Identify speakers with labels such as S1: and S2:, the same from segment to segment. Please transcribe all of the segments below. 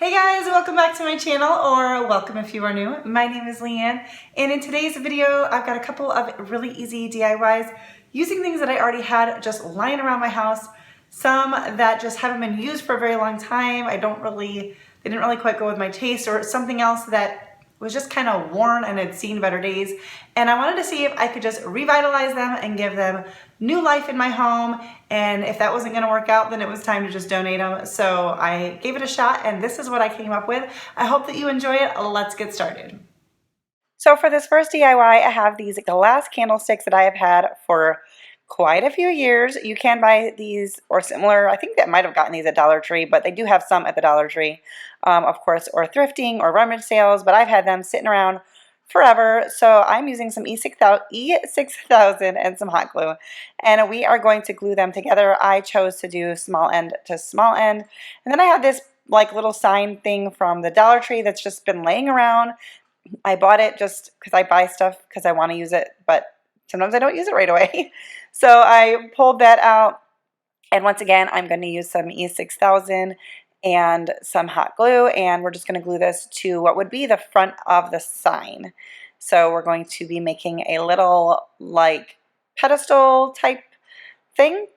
S1: Hey guys, welcome back to my channel, or welcome if you are new. My name is Leanne, and in today's video, I've got a couple of really easy DIYs using things that I already had just lying around my house, some that just haven't been used for a very long time. They didn't really quite go with my taste, or something else that was just kind of worn and had seen better days. And I wanted to see if I could just revitalize them and give them new life in my home. And if that wasn't gonna work out, then it was time to just donate them. So I gave it a shot, and this is what I came up with. I hope that you enjoy it. Let's get started. So for this first DIY, I have these glass candlesticks that I have had for quite a few years. You can buy these or similar. I think that might have gotten these at Dollar Tree, but they do have some at the Dollar Tree, of course, or thrifting or rummage sales, but I've had them sitting around forever. So I'm using some E6000 and some hot glue, and we are going to glue them together. I chose to do small end to small end, and then I have this like little sign thing from the Dollar Tree that's just been laying around. I bought it just because I buy stuff because I want to use it, but sometimes I don't use it right away. So I pulled that out, and once again, I'm going to use some E6000 and some hot glue, and we're just going to glue this to what would be the front of the sign. So we're going to be making a little like pedestal type thing,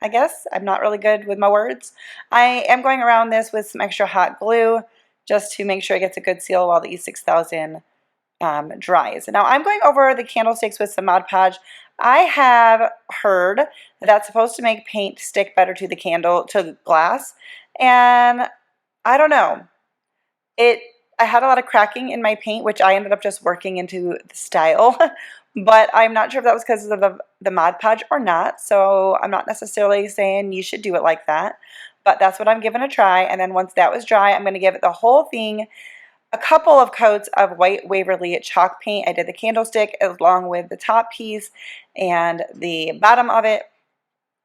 S1: I guess. I'm not really good with my words. I am going around this with some extra hot glue just to make sure it gets a good seal while the E6000 dries. Now I'm going over the candlesticks with some Mod Podge. I have heard that that's supposed to make paint stick better to the glass, and I don't know. I had a lot of cracking in my paint, which I ended up just working into the style, but I'm not sure if that was because of the Mod Podge or not, so I'm not necessarily saying you should do it like that, but that's what I'm giving a try. And then once that was dry, I'm going to give it the whole thing a couple of coats of white Waverly chalk paint. I did the candlestick along with the top piece and the bottom of it,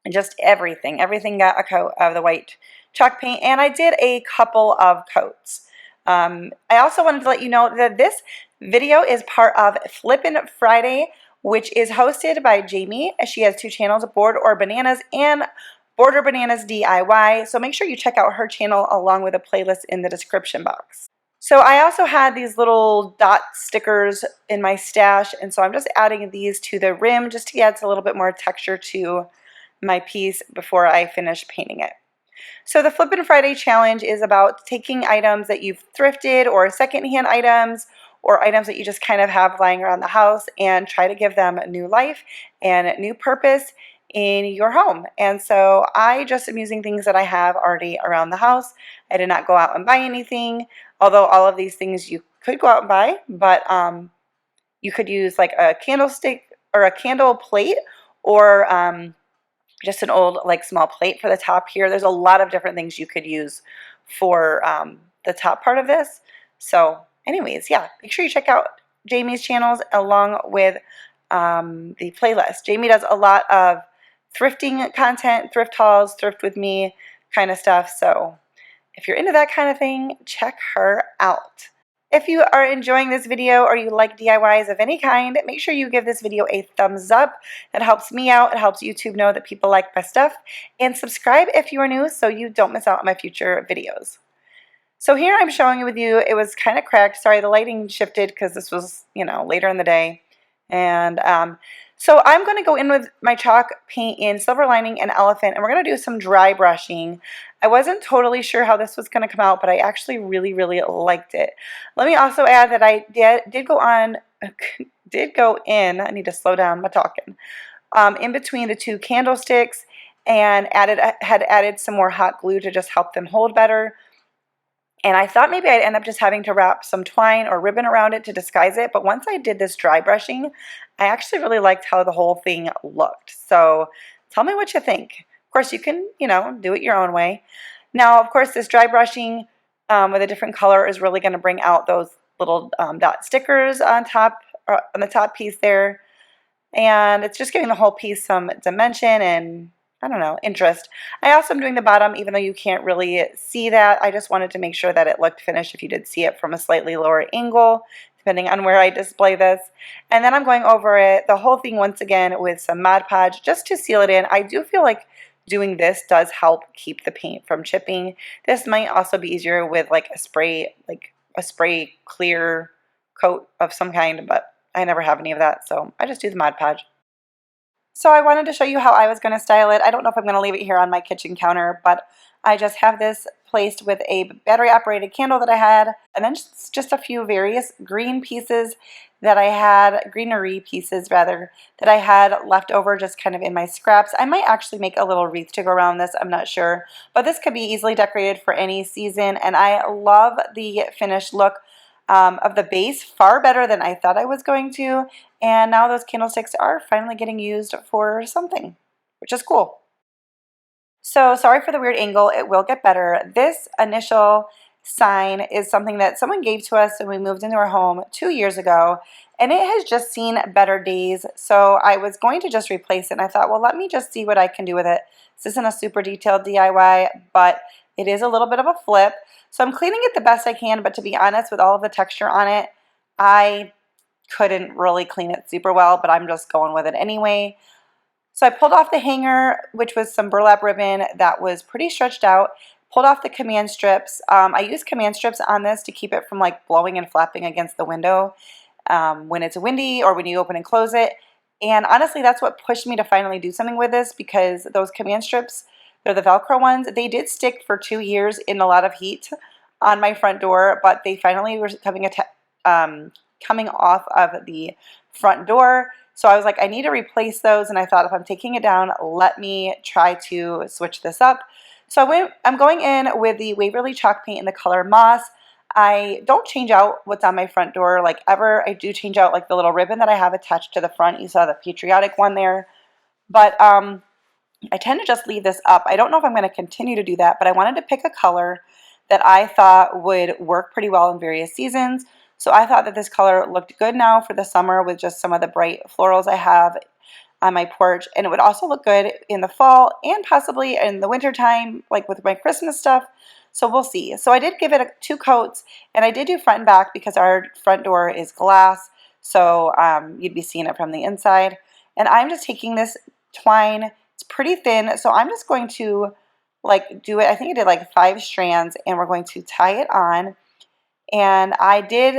S1: and just everything. Everything got a coat of the white chalk paint, and I did a couple of coats. I also wanted to let you know that this video is part of Flippin' Friday, which is hosted by Jamie. She has two channels, Board or Bananas and Border Bananas DIY. So make sure you check out her channel along with a playlist in the description box. So I also had these little dot stickers in my stash, and so I'm just adding these to the rim just to add a little bit more texture to my piece before I finish painting it. So the Flippin' Friday challenge is about taking items that you've thrifted or secondhand items or items that you just kind of have lying around the house and try to give them new life and new purpose in your home. And so I just am using things that I have already around the house. I did not go out and buy anything, although all of these things you could go out and buy, but you could use like a candlestick or a candle plate, or just an old like small plate for the top here. There's a lot of different things you could use for the top part of this. So anyways, yeah, make sure you check out Jamie's channels along with the playlist. Jamie does a lot of thrifting content, thrift hauls, thrift with me kind of stuff. So if you're into that kind of thing, check her out. If you are enjoying this video or you like DIYs of any kind, make sure you give this video a thumbs up. It helps me out. It helps YouTube know that people like my stuff. And subscribe if you are new so you don't miss out on my future videos. So here I'm showing it with you. It was kind of cracked. Sorry, the lighting shifted because this was, later in the day. And so I'm going to go in with my chalk paint in Silver Lining and Elephant, and we're going to do some dry brushing. I wasn't totally sure how this was going to come out, but I actually really, really liked it. Let me also add that I did go in, I need to slow down my talking, in between the two candlesticks, and had added some more hot glue to just help them hold better. And I thought maybe I'd end up just having to wrap some twine or ribbon around it to disguise it. But once I did this dry brushing, I actually really liked how the whole thing looked. So tell me what you think. Of course, you can, do it your own way. Now, of course, this dry brushing with a different color is really going to bring out those little dot stickers on the top piece there. And it's just giving the whole piece some dimension and, I don't know, interest. I also am doing the bottom, even though you can't really see that. I just wanted to make sure that it looked finished if you did see it from a slightly lower angle, depending on where I display this. And then I'm going over it, the whole thing once again with some Mod Podge just to seal it in. I do feel like doing this does help keep the paint from chipping. This might also be easier with like a spray clear coat of some kind, but I never have any of that, so I just do the Mod Podge. So I wanted to show you how I was going to style it. I don't know if I'm going to leave it here on my kitchen counter, but I just have this placed with a battery operated candle that I had, and then just a few various green pieces that I had, greenery pieces rather, that I had left over just kind of in my scraps. I might actually make a little wreath to go around this, I'm not sure, but this could be easily decorated for any season, and I love the finished look of the base, far better than I thought I was going to, and now those candlesticks are finally getting used for something, which is cool. So sorry for the weird angle, it will get better. This initial sign is something that someone gave to us when we moved into our home 2 years ago, and it has just seen better days, so I was going to just replace it, and I thought, well, let me just see what I can do with it. This isn't a super detailed DIY, but it is a little bit of a flip. So I'm cleaning it the best I can, but to be honest, with all of the texture on it, I couldn't really clean it super well, but I'm just going with it anyway. So I pulled off the hanger, which was some burlap ribbon that was pretty stretched out, pulled off the command strips. I use command strips on this to keep it from like blowing and flapping against the window when it's windy or when you open and close it. And honestly, that's what pushed me to finally do something with this, because those command strips, they're the Velcro ones. They did stick for 2 years in a lot of heat on my front door, but they finally were coming off of the front door. So I was like, I need to replace those, and I thought if I'm taking it down, let me try to switch this up. So I'm going in with the Waverly chalk paint in the color Moss. I don't change out what's on my front door like ever. I do change out like the little ribbon that I have attached to the front. You saw the patriotic one there. But I tend to just leave this up. I don't know if I'm going to continue to do that, but I wanted to pick a color that I thought would work pretty well in various seasons. So I thought that this color looked good now for the summer with just some of the bright florals I have on my porch, and it would also look good in the fall and possibly in the winter time, like with my Christmas stuff. So we'll see. So I did give it 2 coats, and I did do front and back because our front door is glass, so you'd be seeing it from the inside. And I'm just taking this twine. It's pretty thin, so I'm just going to like do it. I think I did like 5 strands, and we're going to tie it on. And I did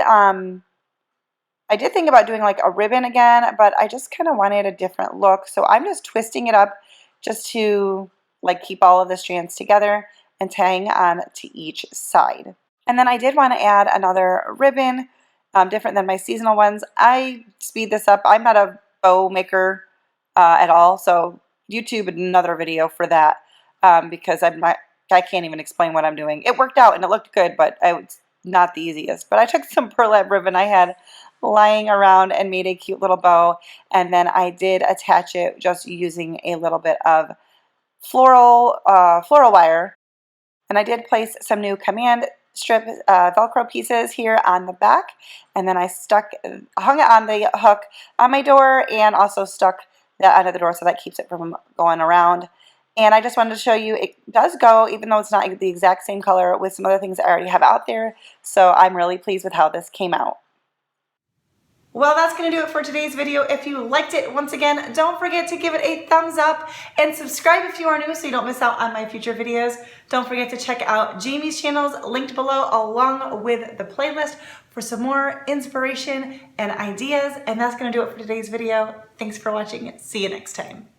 S1: think about doing like a ribbon again, but I just kind of wanted a different look. So I'm just twisting it up just to like keep all of the strands together and tying on to each side. And then I did want to add another ribbon, different than my seasonal ones. I speed this up. I'm not a bow maker at all, so YouTube another video for that because I can't even explain what I'm doing. It worked out and it looked good, but it's not the easiest. But I took some burlap ribbon I had lying around and made a cute little bow, and then I did attach it just using a little bit of floral wire, and I did place some new command strip Velcro pieces here on the back, and then I hung it on the hook on my door and also stuck that under the door so that keeps it from going around. And I just wanted to show you it does go, even though it's not the exact same color, with some other things I already have out there. So I'm really pleased with how this came out. Well, that's going to do it for today's video. If you liked it, once again, don't forget to give it a thumbs up and subscribe if you are new so you don't miss out on my future videos. Don't forget to check out Jamie's channels linked below along with the playlist for some more inspiration and ideas. And that's going to do it for today's video. Thanks for watching. See you next time.